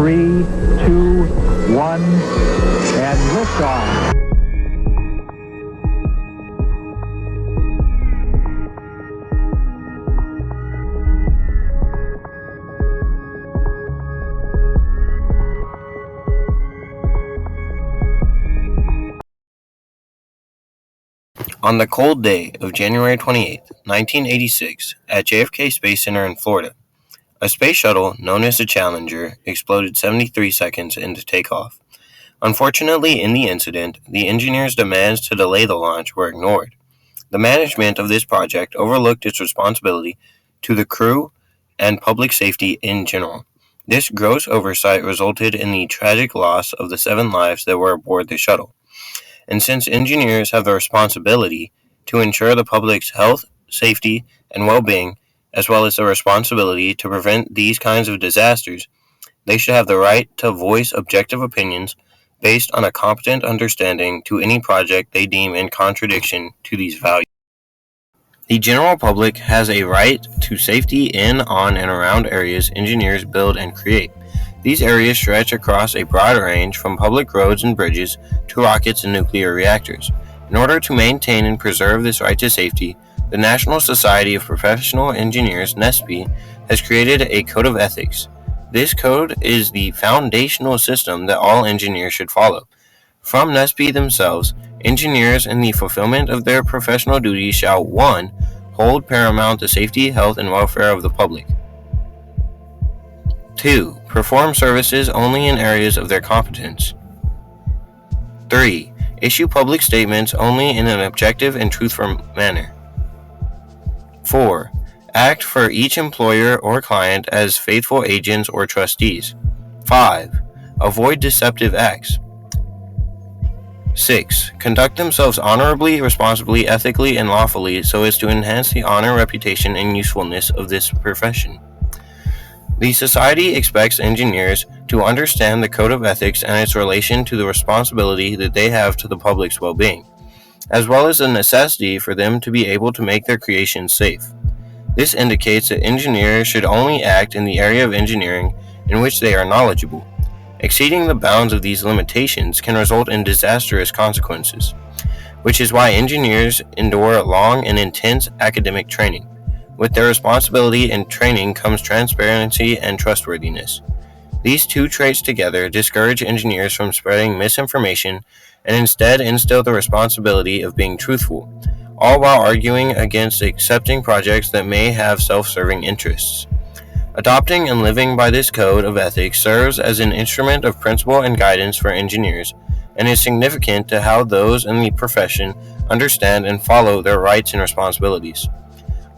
3, 2, 1, and liftoff. On the cold day of January 28, 1986, at JFK Space Center in Florida, a space shuttle known as the Challenger exploded 73 seconds into takeoff. Unfortunately, in the incident, the engineers' demands to delay the launch were ignored. The management of this project overlooked its responsibility to the crew and public safety in general. This gross oversight resulted in the tragic loss of the 7 lives that were aboard the shuttle. And since engineers have the responsibility to ensure the public's health, safety, and well-being, as well as the responsibility to prevent these kinds of disasters, they should have the right to voice objective opinions based on a competent understanding to any project they deem in contradiction to these values. The general public has a right to safety in, on, and around areas engineers build and create. These areas stretch across a broad range from public roads and bridges to rockets and nuclear reactors. In order to maintain and preserve this right to safety, the National Society of Professional Engineers, NSPE, has created a code of ethics. This code is the foundational system that all engineers should follow. From NSPE themselves, engineers in the fulfillment of their professional duties shall 1. Hold paramount the safety, health, and welfare of the public. 2. Perform services only in areas of their competence. 3. Issue public statements only in an objective and truthful manner. 4. Act for each employer or client as faithful agents or trustees. 5. Avoid deceptive acts. 6. Conduct themselves honorably, responsibly, ethically, and lawfully so as to enhance the honor, reputation, and usefulness of this profession. The Society expects engineers to understand the code of ethics and its relation to the responsibility that they have to the public's well-being, as well as the necessity for them to be able to make their creations safe. This indicates that engineers should only act in the area of engineering in which they are knowledgeable. Exceeding the bounds of these limitations can result in disastrous consequences, which is why engineers endure long and intense academic training. With their responsibility and training comes transparency and trustworthiness. These two traits together discourage engineers from spreading misinformation and instead instill the responsibility of being truthful, all while arguing against accepting projects that may have self-serving interests. Adopting and living by this code of ethics serves as an instrument of principle and guidance for engineers, and is significant to how those in the profession understand and follow their rights and responsibilities,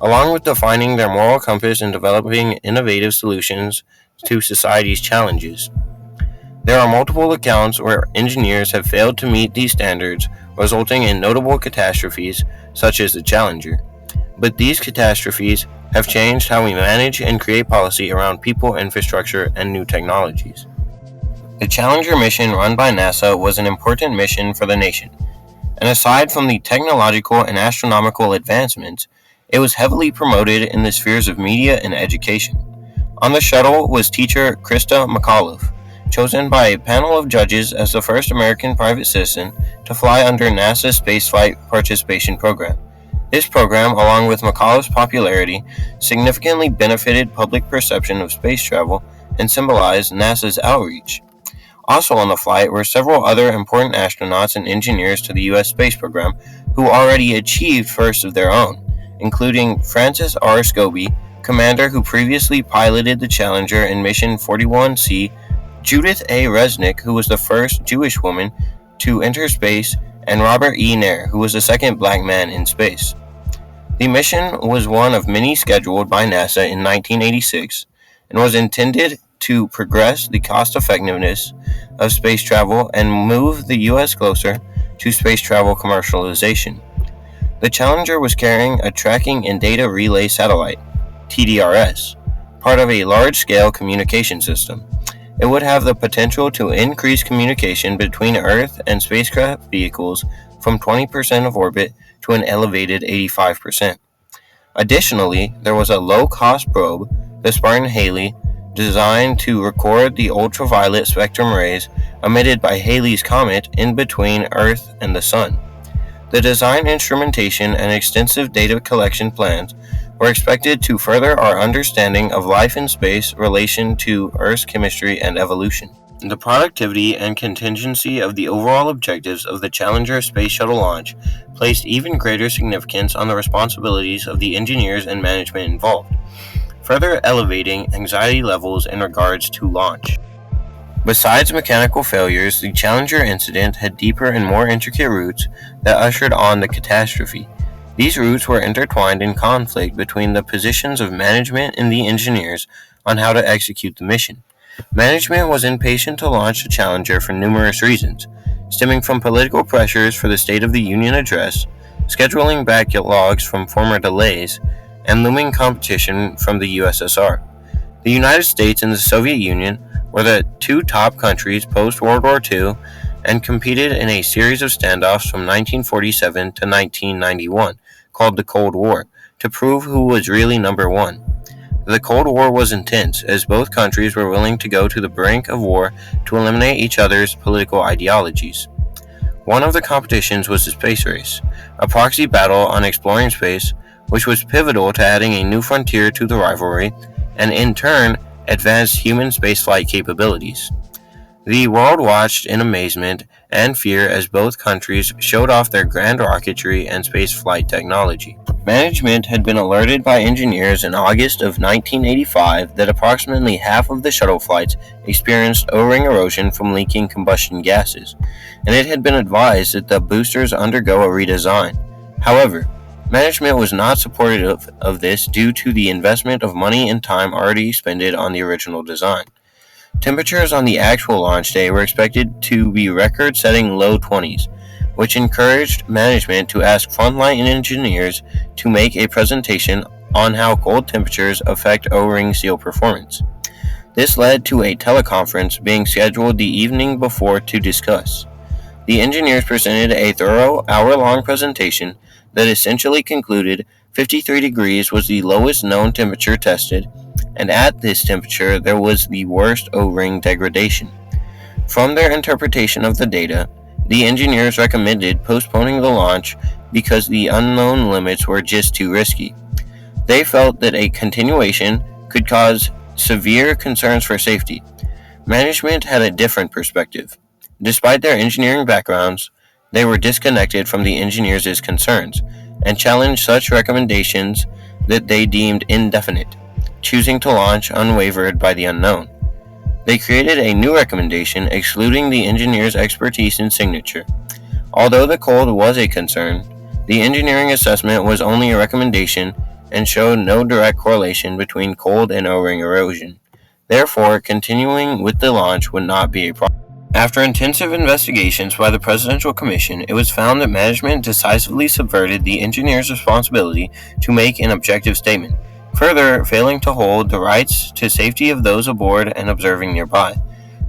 along with defining their moral compass and developing innovative solutions to society's challenges. There are multiple accounts where engineers have failed to meet these standards, resulting in notable catastrophes such as the Challenger. But these catastrophes have changed how we manage and create policy around people, infrastructure, and new technologies. The Challenger mission run by NASA was an important mission for the nation, and aside from the technological and astronomical advancements, it was heavily promoted in the spheres of media and education. On the shuttle was teacher Krista McAuliffe, chosen by a panel of judges as the first American private citizen to fly under NASA's Spaceflight Participation Program. This program, along with McAuliffe's popularity, significantly benefited public perception of space travel and symbolized NASA's outreach. Also on the flight were several other important astronauts and engineers to the U.S. space program who already achieved firsts of their own, including Francis R. Scobie, commander who previously piloted the Challenger in Mission 41C, Judith A. Resnick, who was the first Jewish woman to enter space, and Robert E. Nair, who was the second black man in space. The mission was one of many scheduled by NASA in 1986 and was intended to progress the cost-effectiveness of space travel and move the U.S. closer to space travel commercialization. The Challenger was carrying a tracking and data relay satellite, TDRS, part of a large-scale communication system. It would have the potential to increase communication between Earth and spacecraft vehicles from 20% of orbit to an elevated 85%. Additionally, there was a low-cost probe, the Spartan Halley, designed to record the ultraviolet spectrum rays emitted by Halley's Comet in between Earth and the Sun. The design, instrumentation, and extensive data collection plans were expected to further our understanding of life in space relation to Earth's chemistry and evolution. The productivity and contingency of the overall objectives of the Challenger space shuttle launch placed even greater significance on the responsibilities of the engineers and management involved, further elevating anxiety levels in regards to launch. Besides mechanical failures, the Challenger incident had deeper and more intricate roots that ushered on the catastrophe. These roots were intertwined in conflict between the positions of management and the engineers on how to execute the mission. Management was impatient to launch the Challenger for numerous reasons, stemming from political pressures for the State of the Union address, scheduling backlogs from former delays, and looming competition from the USSR. The United States and the Soviet Union were the two top countries post-World War II and competed in a series of standoffs from 1947 to 1991, called the Cold War, to prove who was really number one. The Cold War was intense, as both countries were willing to go to the brink of war to eliminate each other's political ideologies. One of the competitions was the space race, a proxy battle on exploring space, which was pivotal to adding a new frontier to the rivalry, and in turn, advanced human spaceflight capabilities. The world watched in amazement and fear as both countries showed off their grand rocketry and spaceflight technology. Management had been alerted by engineers in August of 1985 that approximately half of the shuttle flights experienced O-ring erosion from leaking combustion gases, and it had been advised that the boosters undergo a redesign. However, management was not supportive of this due to the investment of money and time already expended on the original design. Temperatures on the actual launch day were expected to be record-setting low 20s, which encouraged management to ask frontline engineers to make a presentation on how cold temperatures affect O-ring seal performance. This led to a teleconference being scheduled the evening before to discuss. The engineers presented a thorough hour-long presentation that essentially concluded 53 degrees was the lowest known temperature tested, and at this temperature there was the worst O-ring degradation. From their interpretation of the data, the engineers recommended postponing the launch because the unknown limits were just too risky. They felt that a continuation could cause severe concerns for safety. Management had a different perspective. Despite their engineering backgrounds, they were disconnected from the engineers' concerns and challenged such recommendations that they deemed indefinite, choosing to launch unwavered by the unknown. They created a new recommendation excluding the engineers' expertise and signature. Although the cold was a concern, the engineering assessment was only a recommendation and showed no direct correlation between cold and O-ring erosion. Therefore, continuing with the launch would not be a problem. After intensive investigations by the Presidential Commission, it was found that management decisively subverted the engineers' responsibility to make an objective statement, further failing to hold the rights to safety of those aboard and observing nearby.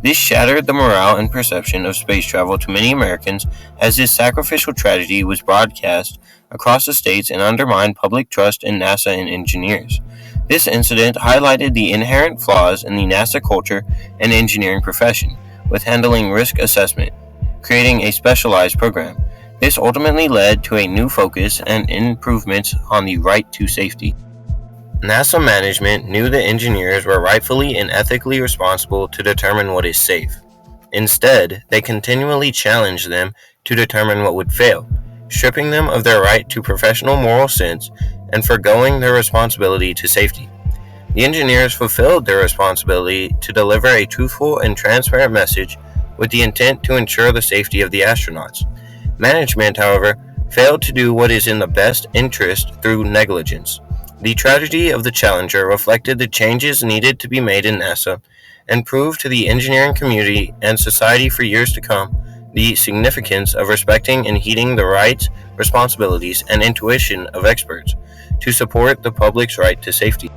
This shattered the morale and perception of space travel to many Americans, as this sacrificial tragedy was broadcast across the states and undermined public trust in NASA and engineers. This incident highlighted the inherent flaws in the NASA culture and engineering profession, with handling risk assessment, creating a specialized program. This ultimately led to a new focus and improvements on the right to safety. NASA management knew that engineers were rightfully and ethically responsible to determine what is safe. Instead, they continually challenged them to determine what would fail, stripping them of their right to professional moral sense and forgoing their responsibility to safety. The engineers fulfilled their responsibility to deliver a truthful and transparent message with the intent to ensure the safety of the astronauts. Management, however, failed to do what is in the best interest through negligence. The tragedy of the Challenger reflected the changes needed to be made in NASA and proved to the engineering community and society for years to come the significance of respecting and heeding the rights, responsibilities, and intuition of experts to support the public's right to safety.